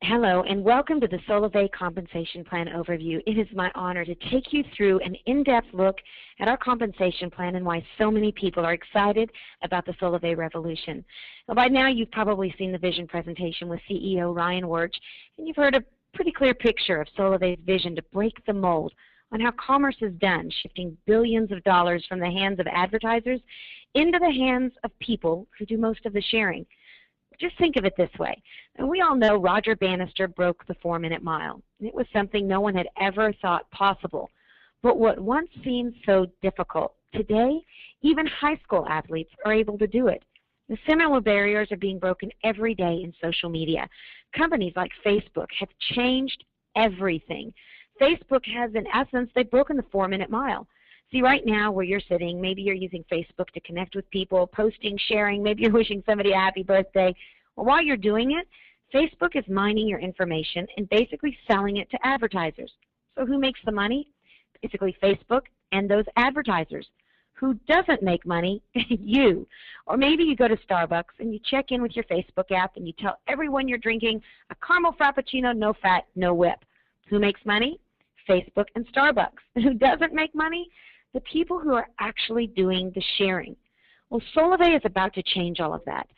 Hello, and welcome to the Solavei Compensation Plan Overview. It is my honor to take you through an in-depth look at our compensation plan and why so many people are excited about the Solavei revolution. Well, by now, you've probably seen the vision presentation with CEO Ryan Wirch, and you've heard a pretty clear picture of Solavei's vision to break the mold on how commerce is done, shifting billions of dollars from the hands of advertisers into the hands of people who do most of the sharing. Just think of it this way. And we all know Roger Bannister broke the 4-minute mile. It was something no one had ever thought possible. But what once seemed so difficult, today even high school athletes are able to do it. The similar barriers are being broken every day in social media. Companies like Facebook have changed everything. Facebook has, in essence, they've broken the 4-minute mile. See, right now where you're sitting, maybe you're using Facebook to connect with people, posting, sharing, maybe you're wishing somebody a happy birthday. Well, while you're doing it, Facebook is mining your information and basically selling it to advertisers. So who makes the money? Basically Facebook and those advertisers. Who doesn't make money? You. Or maybe you go to Starbucks and you check in with your Facebook app and you tell everyone you're drinking a caramel frappuccino, no fat, no whip. Who makes money? Facebook and Starbucks. Who doesn't make money? The people who are actually doing the sharing. Well, Solavei is about to change all of that.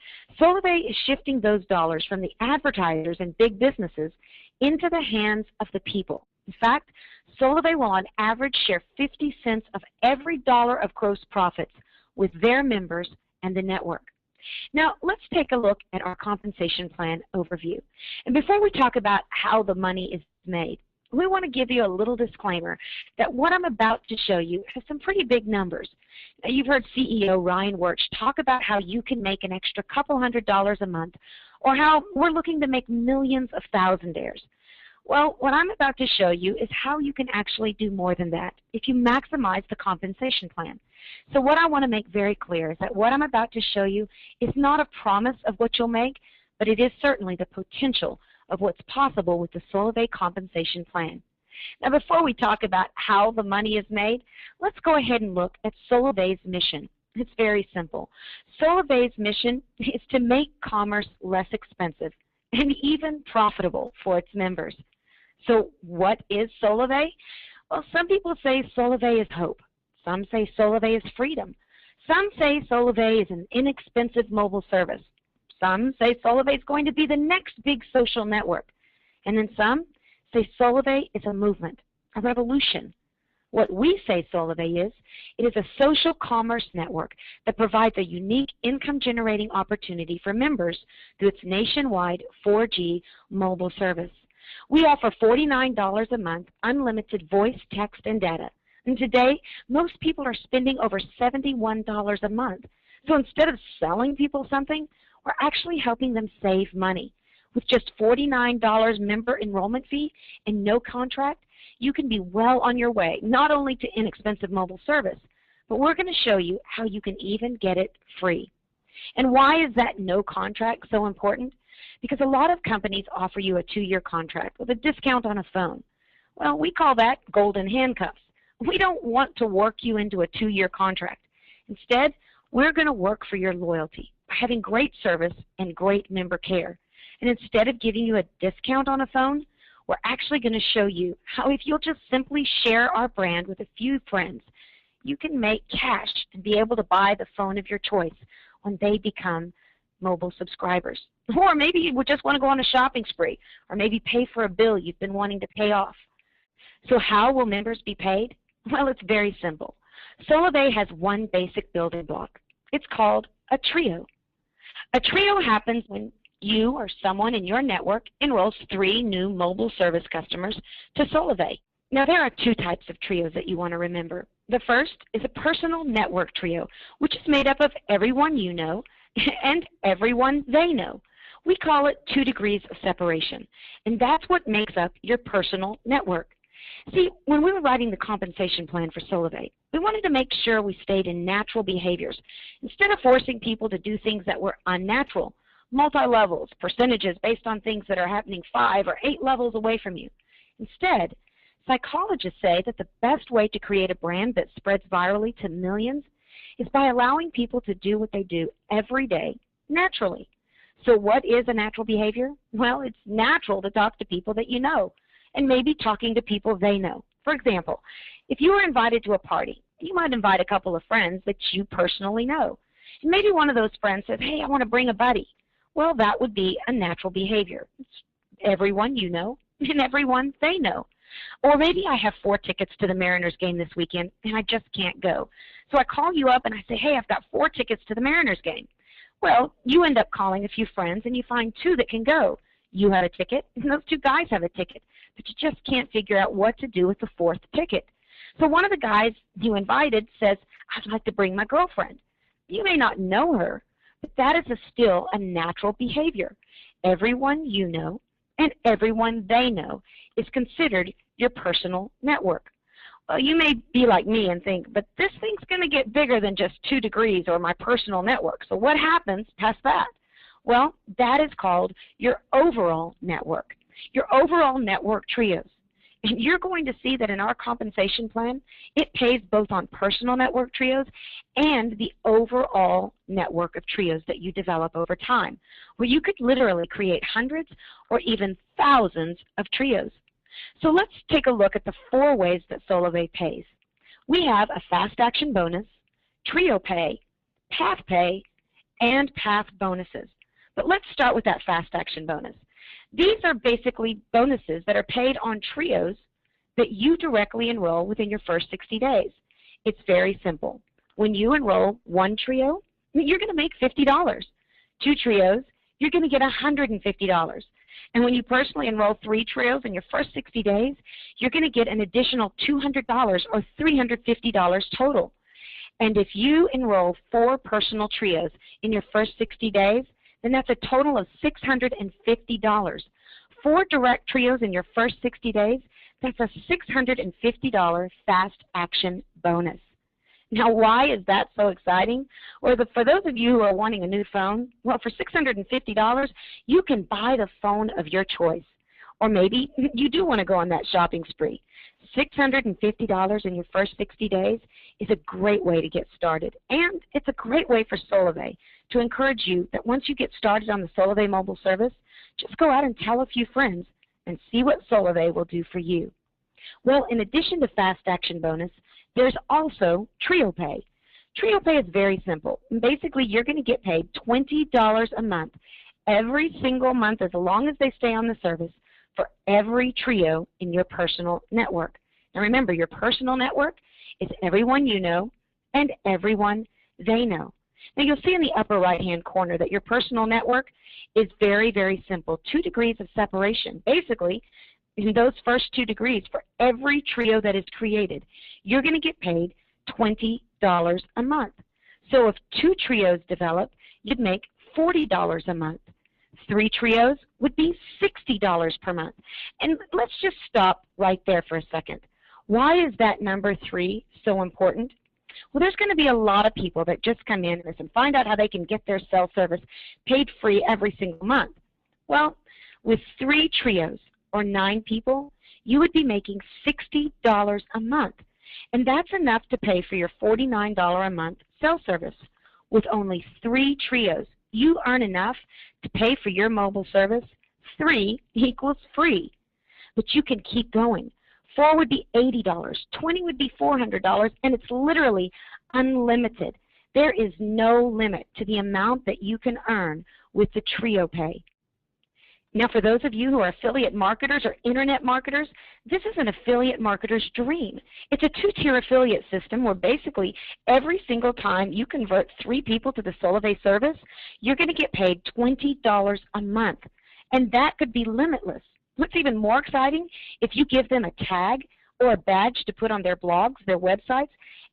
Solavei is shifting those dollars from the advertisers and big businesses into the hands of the people. In fact, Solavei will on average share 50 cents of every dollar of gross profits with their members and the network. Now, let's take a look at our compensation plan overview. And before we talk about how the money is made, we want to give you a little disclaimer that what I'm about to show you has some pretty big numbers. Now, you've heard CEO Ryan Wirch talk about how you can make an extra couple $100s a month, or how we're looking to make millions of thousandaires. Well, what I'm about to show you is how you can actually do more than that if you maximize the compensation plan. So what I want to make very clear is that what I'm about to show you is not a promise of what you'll make, but it is certainly the potential of what's possible with the Solavei compensation plan. Now, before we talk about how the money is made, let's go ahead and look at Solavei's mission. It's very simple. Solavei's mission is to make commerce less expensive and even profitable for its members. So what is Solavei? Well, some people say Solavei is hope. Some say Solavei is freedom. Some say Solavei is an inexpensive mobile service. Some say Solavei is going to be the next big social network. And then some say Solavei is a movement, a revolution. What we say Solavei is, it is a social commerce network that provides a unique income-generating opportunity for members through its nationwide 4G mobile service. We offer $49 a month, unlimited voice, text, and data. And today, most people are spending over $71 a month. So instead of selling people something, we're actually helping them save money. With just $49 member enrollment fee and no contract, you can be well on your way, not only to inexpensive mobile service, but we're going to show you how you can even get it free. And why is that no contract so important? Because a lot of companies offer you a 2-year contract with a discount on a phone. Well, we call that golden handcuffs. We don't want to work you into a 2-year contract. Instead, we're going to work for your loyalty by having great service and great member care. And instead of giving you a discount on a phone, we're actually going to show you how if you'll just simply share our brand with a few friends, you can make cash and be able to buy the phone of your choice when they become mobile subscribers. Or maybe you would just want to go on a shopping spree, or maybe pay for a bill you've been wanting to pay off. So how will members be paid? Well, it's very simple. Solavei has one basic building block. It's called a trio. A trio happens when you or someone in your network enrolls 3 new mobile service customers to Solavei. Now, there are 2 types of trios that you want to remember. The first is a personal network trio, which is made up of everyone you know and everyone they know. We call it 2 degrees of separation, and that's what makes up your personal network. See, when we were writing the compensation plan for Solavei, we wanted to make sure we stayed in natural behaviors instead of forcing people to do things that were unnatural, multi-levels, percentages based on things that are happening 5 or 8 levels away from you. Instead, psychologists say that the best way to create a brand that spreads virally to millions is by allowing people to do what they do every day naturally. So what is a natural behavior? Well, it's natural to talk to people that you know, and maybe talking to people they know. For example, if you were invited to a party, you might invite a couple of friends that you personally know. And maybe one of those friends says, hey, I want to bring a buddy. Well, that would be a natural behavior. It's everyone you know and everyone they know. Or maybe I have 4 tickets to the Mariners game this weekend and I just can't go. So I call you up and I say, hey, I've got 4 tickets to the Mariners game. Well, you end up calling a few friends and you find 2 that can go. You have a ticket and those 2 guys have a ticket, but you just can't figure out what to do with the 4th ticket. So one of the guys you invited says, I'd like to bring my girlfriend. You may not know her, but that is still a natural behavior. Everyone you know and everyone they know is considered your personal network. Well, you may be like me and think, but this thing's going to get bigger than just 2 degrees or my personal network. So what happens past that? Well, that is called your overall network, your overall network trios. And you're going to see that in our compensation plan, it pays both on personal network trios and the overall network of trios that you develop over time, where you could literally create hundreds or even thousands of trios. So let's take a look at the 4 ways that Solavei pays. We have a fast action bonus, trio pay, path pay, and path bonuses. But let's start with that fast action bonus. These are basically bonuses that are paid on trios that you directly enroll within your first 60 days. It's very simple. When you enroll 1 trio, you're going to make $50. 2 trios, you're going to get $150. And when you personally enroll 3 trios in your first 60 days, you're going to get an additional $200 or $350 total. And if you enroll 4 personal trios in your first 60 days, then that's a total of $650. 4 direct trios in your first 60 days, that's a $650 fast action bonus. Now, why is that so exciting? Well, for those of you who are wanting a new phone, well, for $650, you can buy the phone of your choice. Or maybe you do want to go on that shopping spree. $650 in your first 60 days is a great way to get started. And it's a great way for Solavei to encourage you that once you get started on the Solavei mobile service, just go out and tell a few friends and see what Solavei will do for you. Well, in addition to fast action bonus, there's also trio pay. Trio pay is very simple. Basically, you're going to get paid $20 a month every single month as long as they stay on the service for every trio in your personal network. Now remember, your personal network is everyone you know and everyone they know. Now you'll see in the upper right-hand corner that your personal network is very, very simple, 2 degrees of separation. Basically, in those first 2 degrees, for every trio that is created, you're going to get paid $20 a month. So if 2 trios develop, you'd make $40 a month. 3 trios would be $60 per month. And let's just stop right there for a second. Why is that number 3 so important? Well, there's going to be a lot of people that just come in and find out how they can get their cell service paid free every single month. Well, with 3 trios or 9 people, you would be making $60 a month. And that's enough to pay for your $49 a month cell service. With only 3 trios, you earn enough to pay for your mobile service. 3 equals free. But you can keep going. 4 would be $80, 20 would be $400, and it's literally unlimited. There is no limit to the amount that you can earn with the trio pay. Now, for those of you who are affiliate marketers or internet marketers, this is an affiliate marketer's dream. It's a 2-tier affiliate system where basically every single time you convert 3 people to the Solavei service, you're going to get paid $20 a month, and that could be limitless. What's even more exciting, if you give them a tag or a badge to put on their blogs, their websites,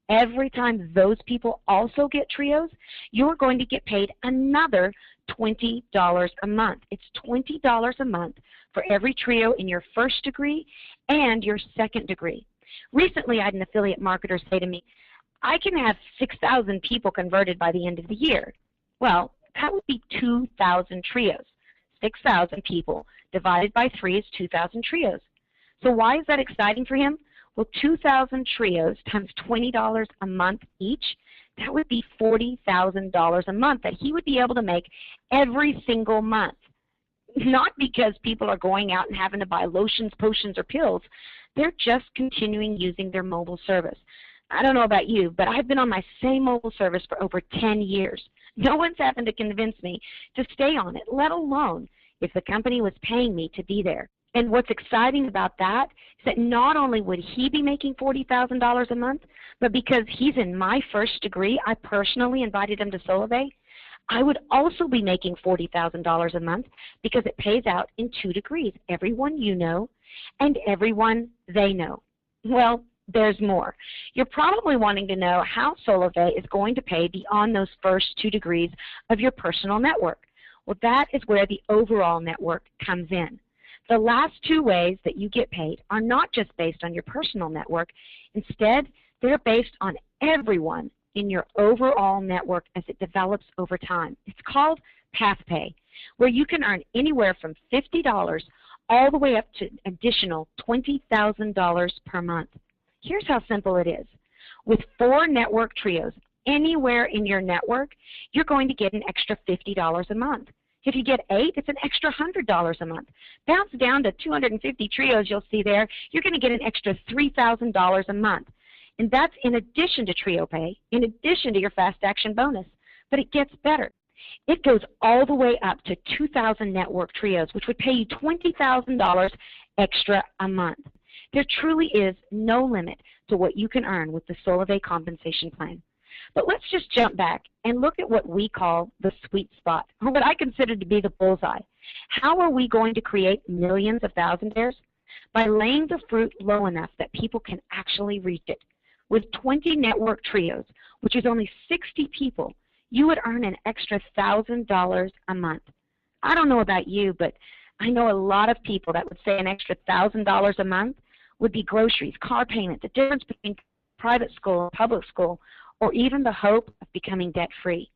every time those people also get trios, you're going to get paid another $20 a month. It's $20 a month for every trio in your first degree and your second degree. Recently, I had an affiliate marketer say to me, I can have 6,000 people converted by the end of the year. Well, that would be 2,000 trios. 6,000 people divided by 3 is 2,000 trios. So why is that exciting for him? Well, 2,000 trios times $20 a month each, that would be $40,000 a month that he would be able to make every single month. Not because people are going out and having to buy lotions, potions, or pills. They're just continuing using their mobile service. I don't know about you, but I've been on my same mobile service for over 10 years. No one's happened to convince me to stay on it, let alone if the company was paying me to be there. And what's exciting about that is that not only would he be making $40,000 a month, but because he's in my first degree, I personally invited him to Solavei, I would also be making $40,000 a month because it pays out in 2 degrees, everyone you know and everyone they know. Well, there's more. You're probably wanting to know how Solavei is going to pay beyond those first 2 degrees of your personal network. Well, that is where the overall network comes in. The last 2 ways that you get paid are not just based on your personal network. Instead, they're based on everyone in your overall network as it develops over time. It's called path pay, where you can earn anywhere from $50 all the way up to an additional $20,000 per month. Here's how simple it is. With 4 network trios anywhere in your network, you're going to get an extra $50 a month. If you get 8, it's an extra $100 a month. Bounce down to 250 trios you'll see there, you're going to get an extra $3,000 a month. And that's in addition to trio pay, in addition to your fast action bonus. But it gets better. It goes all the way up to 2,000 network trios, which would pay you $20,000 extra a month. There truly is no limit to what you can earn with the Solavei compensation plan. But let's just jump back and look at what we call the sweet spot, or what I consider to be the bullseye. How are we going to create millions of thousandaires? By laying the fruit low enough that people can actually reach it. With 20 network trios, which is only 60 people, you would earn an extra $1,000 a month. I don't know about you, but I know a lot of people that would say an extra $1,000 a month would be groceries, car payment, the difference between private school and public school, or even the hope of becoming debt-free.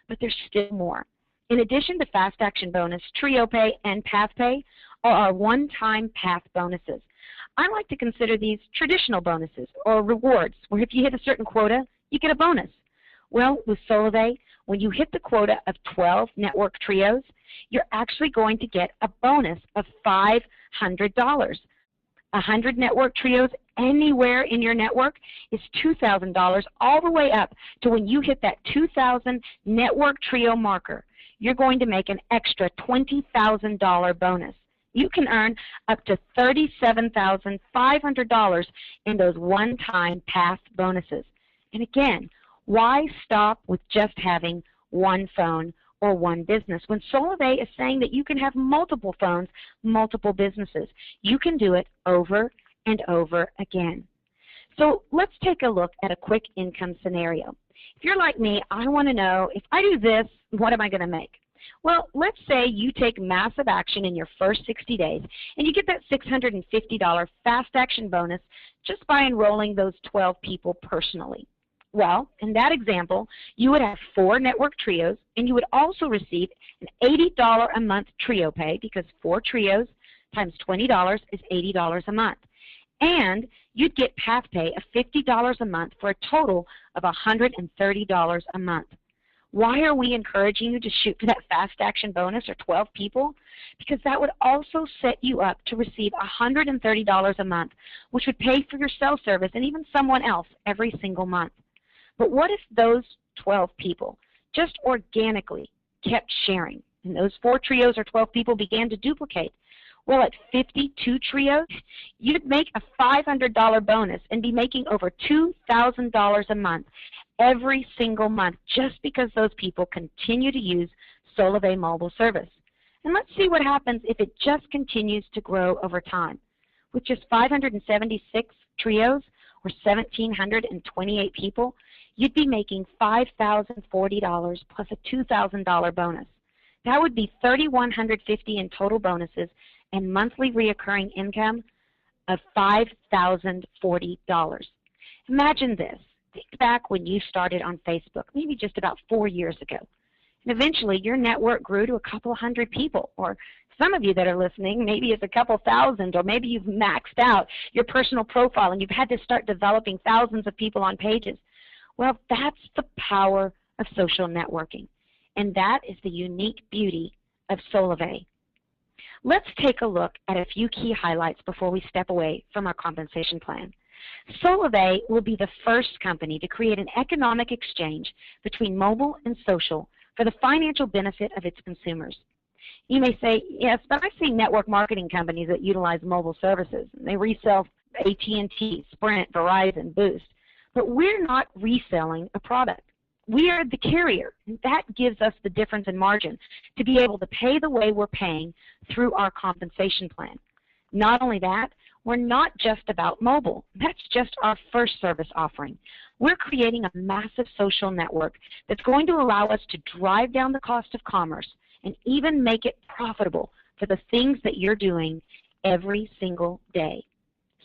But there's still more. In addition to Fast Action Bonus, Trio Pay, and Path Pay are our one-time path bonuses. I like to consider these traditional bonuses or rewards, where if you hit a certain quota, you get a bonus. Well, with Solavei, when you hit the quota of 12 network trios, you're actually going to get a bonus of $500. 100 network trios anywhere in your network is $2,000, all the way up to when you hit that 2,000 network trio marker, you're going to make an extra $20,000 bonus. You can earn up to $37,500 in those one-time path bonuses. And again, why stop with just having one phone or one business when Solavei is saying that you can have multiple phones, multiple businesses? You can do it over and over again. So let's take a look at a quick income scenario. If you're like me, I want to know, if I do this, what am I going to make? Well, let's say you take massive action in your first 60 days and you get that $650 fast action bonus just by enrolling those 12 people personally. Well, in that example, you would have 4 network trios, and you would also receive an $80 a month trio pay, because 4 trios times $20 is $80 a month. And you'd get path pay of $50 a month for a total of $130 a month. Why are we encouraging you to shoot for that fast action bonus or 12 people? Because that would also set you up to receive $130 a month, which would pay for your cell service and even someone else every single month. But what if those 12 people just organically kept sharing, and those 4 trios or 12 people began to duplicate? Well, at 52 trios, you'd make a $500 bonus and be making over $2,000 a month every single month, just because those people continue to use Solavei mobile service. And let's see what happens if it just continues to grow over time. With just 576 trios, or 1,728 people, you'd be making $5,040 plus a $2,000 bonus. That would be $3,150 in total bonuses and monthly reoccurring income of $5,040. Imagine this. Think back when you started on Facebook, maybe just about 4 years ago. And eventually, your network grew to a couple hundred people, or some of you that are listening, maybe it's a couple thousand, or maybe you've maxed out your personal profile and you've had to start developing thousands of people on pages. Well, that's the power of social networking, and that is the unique beauty of Solavei. Let's take a look at a few key highlights before we step away from our compensation plan. Solavei will be the first company to create an economic exchange between mobile and social for the financial benefit of its consumers. You may say, yes, but I see network marketing companies that utilize mobile services. They resell AT&T, Sprint, Verizon, Boost. But we're not reselling a product. We are the carrier. And that gives us the difference in margin to be able to pay the way we're paying through our compensation plan. Not only that, we're not just about mobile. That's just our first service offering. We're creating a massive social network that's going to allow us to drive down the cost of commerce and even make it profitable for the things that you're doing every single day.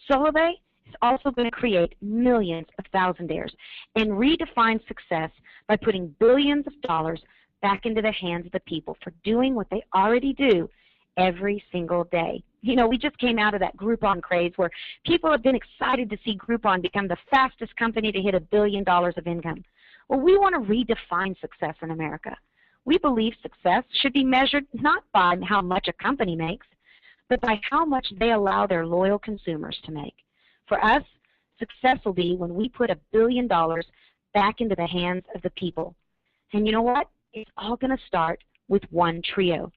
Solavei is also going to create millions of thousandaires and redefine success by putting billions of dollars back into the hands of the people for doing what they already do every single day. You know, we just came out of that Groupon craze where people have been excited to see Groupon become the fastest company to hit $1 billion of income. Well, we want to redefine success in America. We believe success should be measured not by how much a company makes, but by how much they allow their loyal consumers to make. For us, success will be when we put $1 billion back into the hands of the people. And you know what? It's all going to start with one trio.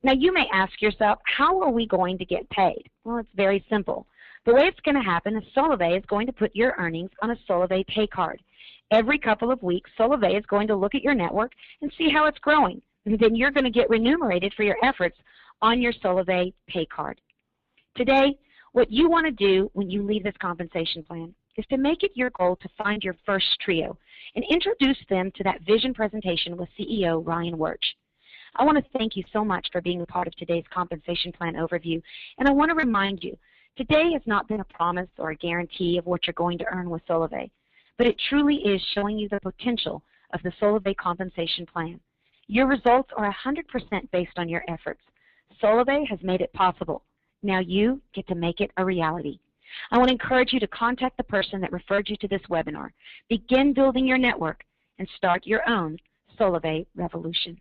Now, you may ask yourself, how are we going to get paid? Well, it's very simple. The way it's going to happen is Solavei is going to put your earnings on a Solavei pay card. Every couple of weeks, Solavei is going to look at your network and see how it's growing. And then you're going to get remunerated for your efforts on your Solavei pay card. Today, what you want to do when you leave this compensation plan is to make it your goal to find your first trio and introduce them to that vision presentation with CEO Ryan Wirch. I want to thank you so much for being a part of today's compensation plan overview, and I want to remind you, today has not been a promise or a guarantee of what you're going to earn with Solavei, but it truly is showing you the potential of the Solavei compensation plan. Your results are 100% based on your efforts. Solavei has made it possible. Now you get to make it a reality. I want to encourage you to contact the person that referred you to this webinar. Begin building your network and start your own Solavei revolution.